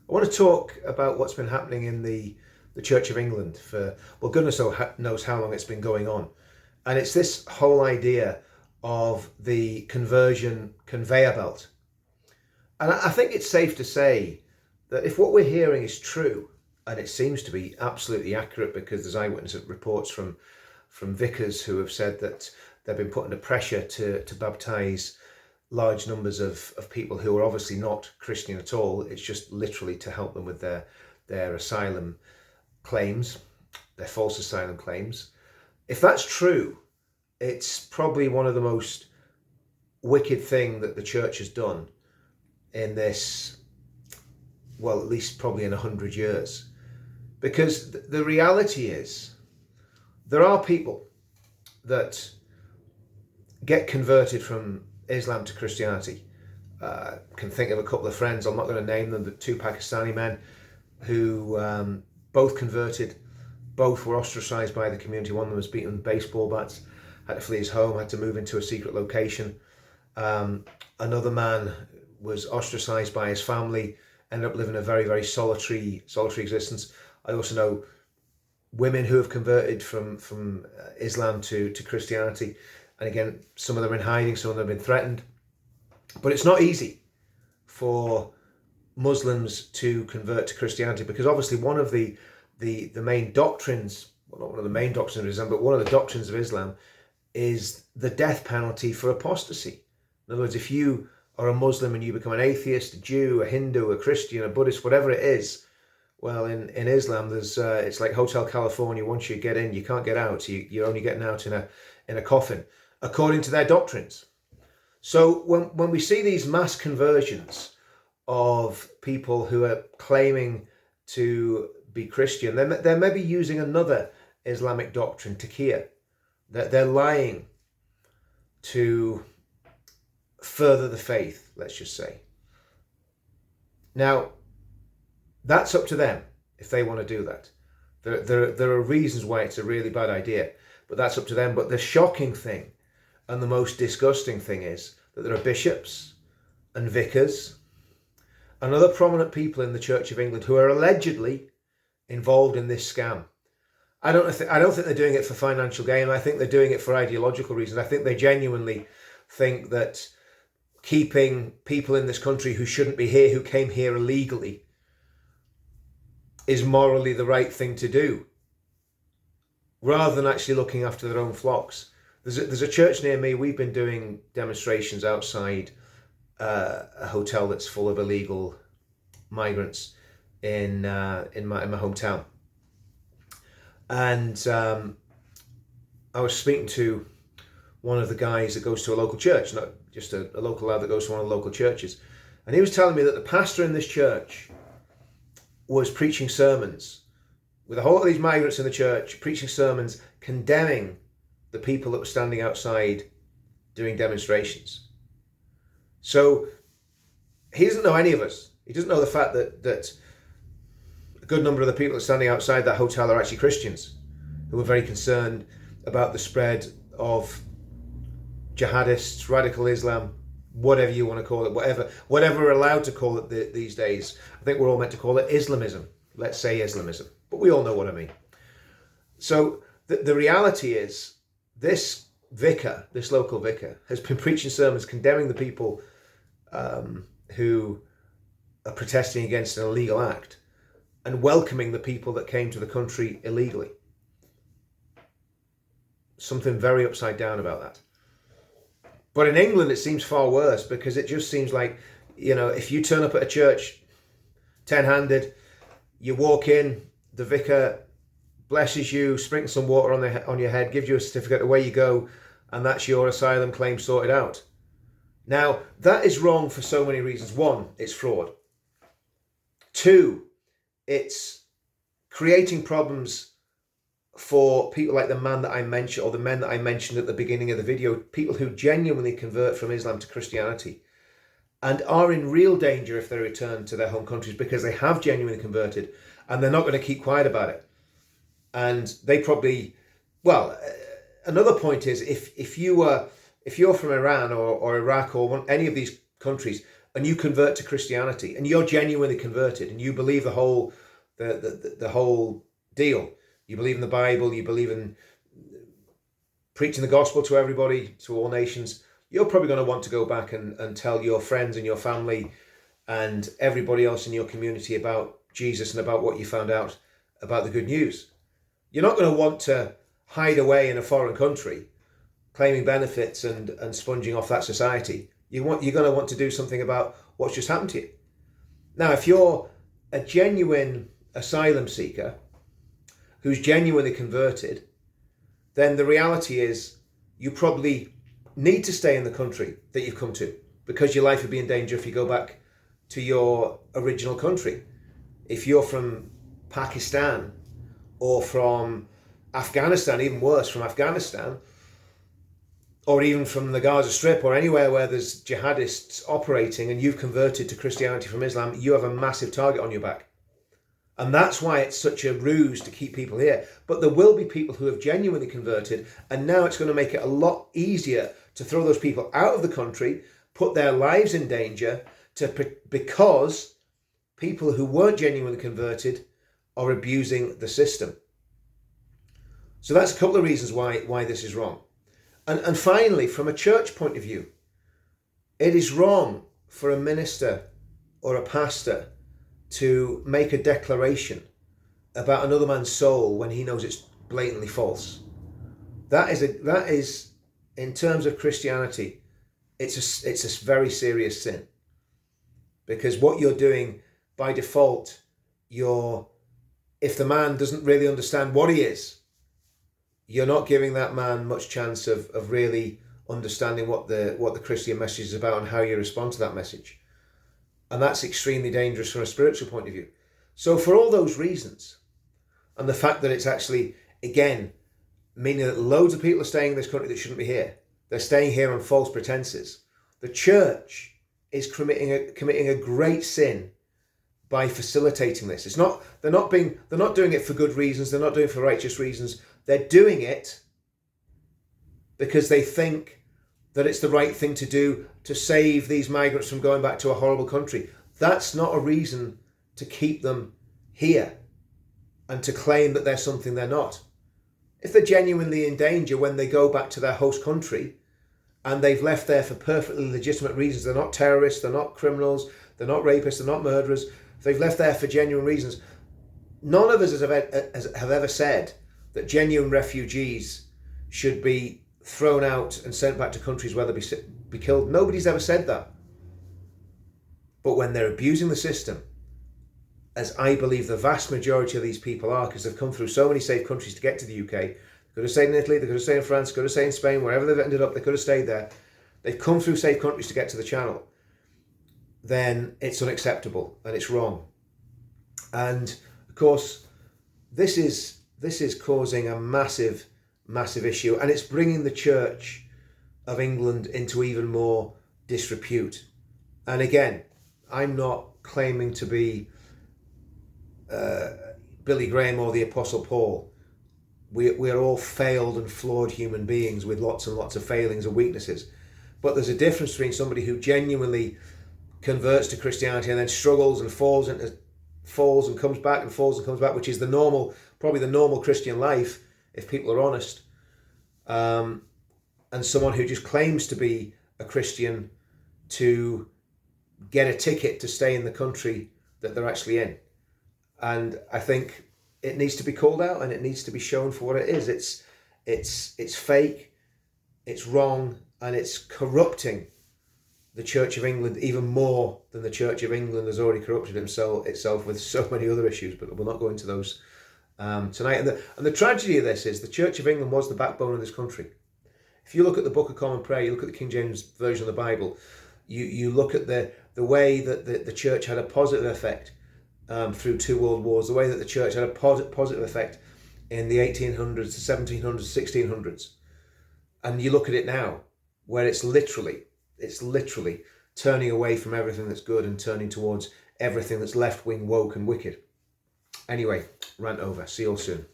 I want to talk about what's been happening in the Church of England for, well, goodness knows how long it's been going on. And it's this whole idea of the conversion conveyor belt. And I think it's safe to say that if what we're hearing is true, and it seems to be absolutely accurate because there's eyewitness reports from vicars who have said that they've been put under pressure to baptise large numbers of people who are obviously not Christian at all. It's just literally to help them with their asylum claims, their false asylum claims. If that's true, it's probably one of the most wicked thing that the church has done in this, well, at least probably in 100 years. Because the reality is, there are people that get converted from Islam to Christianity. Can think of a couple of friends, I'm not going to name them, the two Pakistani men who both converted, both were ostracized by the community. One of them was beaten with baseball bats, had to flee his home, had to move into a secret location. Another man was ostracized by his family, ended up living a very, very solitary existence. I also know women who have converted from Islam to Christianity. And again, some of them are in hiding, some of them have been threatened. But it's not easy for Muslims to convert to Christianity, because obviously one of the main doctrines, well, not one of the main doctrines of Islam, but one of the doctrines of Islam is the death penalty for apostasy. In other words, if you are a Muslim and you become an atheist, a Jew, a Hindu, a Christian, a Buddhist, whatever it is, well, in Islam, there's it's like Hotel California. Once you get in, you can't get out. You're only getting out in a coffin, according to their doctrines. So when we see these mass conversions of people who are claiming to be Christian, they're maybe using another Islamic doctrine, taqiyya. They're lying to further the faith, let's just say. Now, that's up to them if they want to do that. There are reasons why it's a really bad idea, but that's up to them. But the shocking thing and the most disgusting thing is that there are bishops and vicars and other prominent people in the Church of England who are allegedly involved in this scam. I don't think they're doing it for financial gain. I think they're doing it for ideological reasons. I think they genuinely think that keeping people in this country who shouldn't be here, who came here illegally, is morally the right thing to do, rather than actually looking after their own flocks. There's a church near me. We've been doing demonstrations outside a hotel that's full of illegal migrants in my hometown, and I was speaking to one of the guys that goes to a local church, not just a local lad that goes to one of the local churches, and he was telling me that the pastor in this church was preaching sermons with a whole lot of these migrants in the church, preaching sermons condemning the people that were standing outside doing demonstrations. So he doesn't know any of us. He doesn't know the fact that a good number of the people that are standing outside that hotel are actually Christians who are very concerned about the spread of jihadists, radical Islam, whatever you want to call it, whatever we're allowed to call it these days. I think we're all meant to call it Islamism. Let's say Islamism, but we all know what I mean. So the reality is, this vicar, this local vicar, has been preaching sermons condemning the people who are protesting against an illegal act and welcoming the people that came to the country illegally. Something very upside down about that. But in England, it seems far worse, because it just seems like, if you turn up at a church 10-handed, you walk in, the vicar blesses you, sprinkles some water on your head, gives you a certificate, away you go, and that's your asylum claim sorted out. Now, that is wrong for so many reasons. One, it's fraud. Two, it's creating problems for people like the man that I mentioned, or the men that I mentioned at the beginning of the video, people who genuinely convert from Islam to Christianity and are in real danger if they return to their home countries, because they have genuinely converted and they're not going to keep quiet about it. And they probably, well, another point is, if you're from Iran or Iraq or any of these countries, and you convert to Christianity, and you're genuinely converted, and you believe the whole deal. You believe in the Bible, you believe in preaching the gospel to everybody, to all nations, you're probably going to want to go back and tell your friends and your family and everybody else in your community about Jesus and about what you found out about the good news. You're not going to want to hide away in a foreign country claiming benefits and sponging off that society. You're going to want to do something about what's just happened to you. Now, if you're a genuine asylum seeker who's genuinely converted, then the reality is you probably need to stay in the country that you've come to, because your life would be in danger if you go back to your original country. If you're from Pakistan or from Afghanistan, even worse, from Afghanistan, or even from the Gaza Strip or anywhere where there's jihadists operating and you've converted to Christianity from Islam, you have a massive target on your back. And that's why it's such a ruse to keep people here. But there will be people who have genuinely converted, and now it's going to make it a lot easier to throw those people out of the country, put their lives in danger, because people who weren't genuinely converted are abusing the system. So that's a couple of reasons why this is wrong. And finally, from a church point of view, it is wrong for a minister or a pastor to make a declaration about another man's soul when he knows it's blatantly false. That is in terms of Christianity, it's a very serious sin, because what you're doing by default, if the man doesn't really understand what he is, you're not giving that man much chance of really understanding what the Christian message is about and how you respond to that message. And that's extremely dangerous from a spiritual point of view. So for all those reasons, and the fact that it's actually, again, meaning that loads of people are staying in this country that shouldn't be here, they're staying here on false pretenses, the church is committing a great sin by facilitating this. They're not doing it for good reasons, they're not doing it for righteous reasons, they're doing it because they think that it's the right thing to do to save these migrants from going back to a horrible country. That's not a reason to keep them here and to claim that they're something they're not. If they're genuinely in danger when they go back to their host country and they've left there for perfectly legitimate reasons, they're not terrorists, they're not criminals, they're not rapists, they're not murderers, if they've left there for genuine reasons, none of us have ever said that genuine refugees should be thrown out and sent back to countries where they'll be killed. Nobody's ever said that. But when they're abusing the system, as I believe the vast majority of these people are, because they've come through so many safe countries to get to the UK, they could have stayed in Italy, they could have stayed in France, they could have stayed in Spain, wherever they've ended up, they could have stayed there. They've come through safe countries to get to the Channel. Then it's unacceptable and it's wrong. And of course, this is causing a massive issue, and it's bringing the Church of England into even more disrepute. And again, I'm not claiming to be Billy Graham or the Apostle Paul. We're all failed and flawed human beings with lots and lots of failings and weaknesses. But there's a difference between somebody who genuinely converts to Christianity and then struggles and falls and comes back and falls and comes back, which is probably the normal Christian life, if people are honest, and someone who just claims to be a Christian to get a ticket to stay in the country that they're actually in. And I think it needs to be called out and it needs to be shown for what it is. It's fake, it's wrong, and it's corrupting the Church of England even more than the Church of England has already corrupted itself with so many other issues, but we'll not go into those tonight. And the tragedy of this is the Church of England was the backbone of this country. If you look at the Book of Common Prayer, you look at the King James Version of the Bible, you look at the way that the church had a positive effect through 2 world wars, the way that the church had a positive effect in the 1800s, the 1700s, 1600s. And you look at it now, where it's literally turning away from everything that's good and turning towards everything that's left-wing, woke and wicked. Anyway, rant over. See you all soon.